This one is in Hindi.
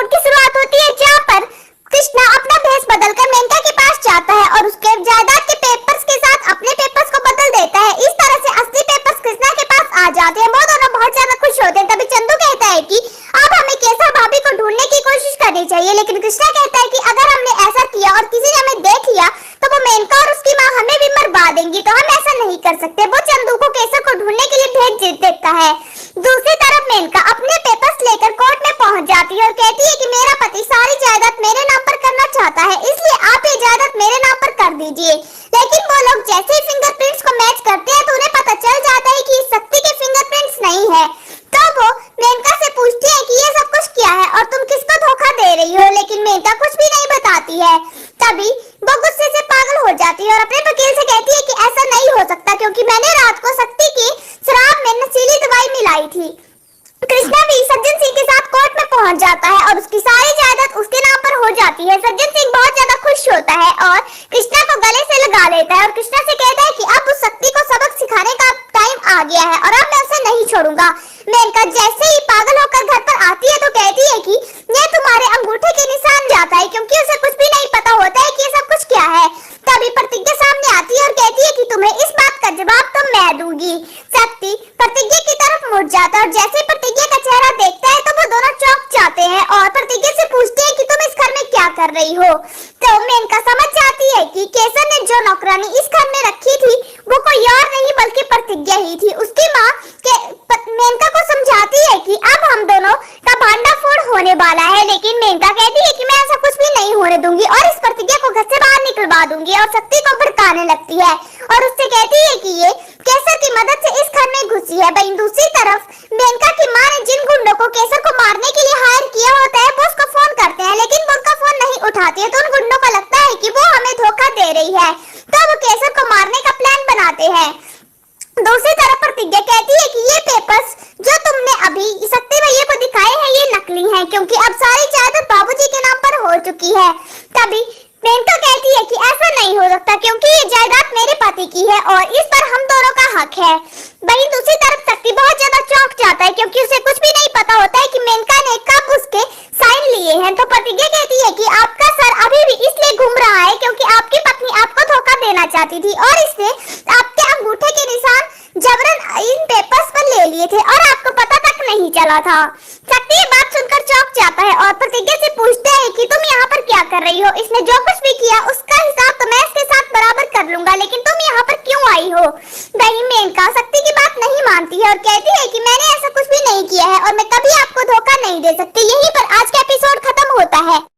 एपिसोड की शुरुआत होती है जहाँ पर कृष्णा अपना भेष बदलकर मेनका के पास जाता है और उसके जायदाद के पेपर्स के साथ अपने पेपर्स को बदल देता है। इस तरह से असली पेपर्स कृष्णा के पास आ जाते हैं। वो दोनों बहुत ज्यादा खुश होते हैं। तभी चंदू कहता है कि अब हमें केसर भाभी को ढूंढने की कोशिश करनी चाहिए, लेकिन कृष्णा कहता है कि अगर हमने ऐसा किया और किसी ने हमें देख लिया तो वो मेनका और उसकी माँ हमें भी मरवा देंगी, तो हम ऐसा नहीं कर सकते। वो चंदू को केसर को ढूंढने के लिए भेज देता है। दूसरी तरफ मेनका अपने पेपर्स लेकर कोर्ट में पहुंच जाती है और कहती है कि मेरा पति सारी जायदाद मेरे नाम पर करना चाहता है, इसलिए आप ये जायदाद मेरे नाम पर कर दीजिए। लेकिन वो लोग जैसे ही फिंगरप्रिंट्स को मैच करते हैं तो उन्हें पता चल जाता है कि ये शक्ति के फिंगरप्रिंट्स नहीं है। तो वो मेनका से पूछती है कि ये सब कुछ क्या है और तुम किसको धोखा दे रही हो, लेकिन मेनका कुछ भी नहीं बताती है। तभी वो गुस्से से पागल हो जाती है और अपने वकील से कहती है कि ऐसा नहीं हो सकता, क्योंकि मैंने रात को शक्ति की शराब में नशीली दवाई मिलाई थी। कृष्णा भी सज्जन सिंह के साथ कोर्ट में पहुंच जाता है और उसकी सारी जायदाद उसके नाम पर हो जाती है। सज्जन सिंह बहुत ज्यादा खुश होता है और कृष्णा को गले से लगा लेता है और कृष्णा से कहता है कि अब उस शक्ति को सबक सिखाने का टाइम आ गया है और अब मैं उसे नहीं छोड़ूंगा। मेनका जैसे ही पागल होकर घर पर आती है तो कहती है कि यह तुम्हारे अंगूठे के निशान जाता है, क्योंकि उसे कुछ भी नहीं पता होता है कि ये सब कुछ क्या है। तभी प्रतिज्ञा सामने आती है और कहती है कि तुम्हें इस बात का जवाब तो मैं दूंगी। शक्ति प्रतिज्ञा की तरफ मुड़ जाता है और जैसे प्रतिज्ञा का चेहरा देखता है तो वो दोनों चौंक जाते हैं और प्रतिज्ञा से पूछते हैं कि तुम इस घर में क्या कर रही हो। तो मेनका समझ जाती है कि केसर ने जो नौकरानी इस घर में रखी थी वो कोई और नहीं बल्कि प्रतिज्ञा ही थी। उसकी माँ मेनका को समझाती है कि अब हम दोनों का भांडाफोड़ होने वाला है, लेकिन मेनका कहती है कि मैं ऐसा कुछ भी नहीं होने दूंगी और इस प्रतिज्ञा को घर से बाहर निकलवा दूंगी और शक्ति को भड़काने लगती है और उससे कहती है कि ये केसर की मदद से इस घर में घुसी है। वहीं दूसरी तरफ मेनका की माँ ने जिन गुंडों को केसर को मारने के लिए हायर किया होता है वो उसको फोन करते हैं, लेकिन वो उनका फोन नहीं उठाती है। तो उन गुंडों को लगता है कि वो हमें धोखा दे रही है, तो वो केसर को मारने का प्लान बनाते हैं। दूसरी तरफ प्रतिज्ञा कहती है कि ये पेपर्स जो तुमने अभी शक्ति भैया को दिखाए हैं ये नकली हैं, क्योंकि अब सारी जायदाद बाबूजी के नाम पर हो चुकी है। तभी मेनका कहती है कि ऐसा नहीं हो सकता, क्योंकि ये जायदाद मेरे पति की है और इस पर हम दोनों का हक है। वहीं दूसरी तरफ शक्ति बहुत ज्यादा चौंक जाता है, क्योंकि उसे कुछ भी नहीं पता होता है कि मेनका ने कब उसके साइन लिए हैं। तो प्रतिज्ञा कहती है कि आपका सर अभी भी इसलिए घूम रहा है क्योंकि आपकी पत्नी आपको धोखा देना चाहती थी और इसने आपके अंगूठे के निशान जबरन इन पेपर्स पर ले लिए थे और आपको पता तक नहीं चला था। शक्ति ये बात सुनकर चौंक जाता है और प्रतिज्ञा से पूछता है कि तुम यहाँ पर क्या कर रही हो, इसने जो कुछ भी किया उसका हिसाब तो मैं इसके साथ बराबर कर लूंगा, लेकिन तुम यहाँ पर क्यों आई हो। वहीं मेनका शक्ति की बात नहीं मानती है और कहती है कि मैंने ऐसा कुछ भी नहीं किया है और मैं कभी आपको धोखा नहीं दे सकती। यहीं पर आज का एपिसोड खत्म होता है।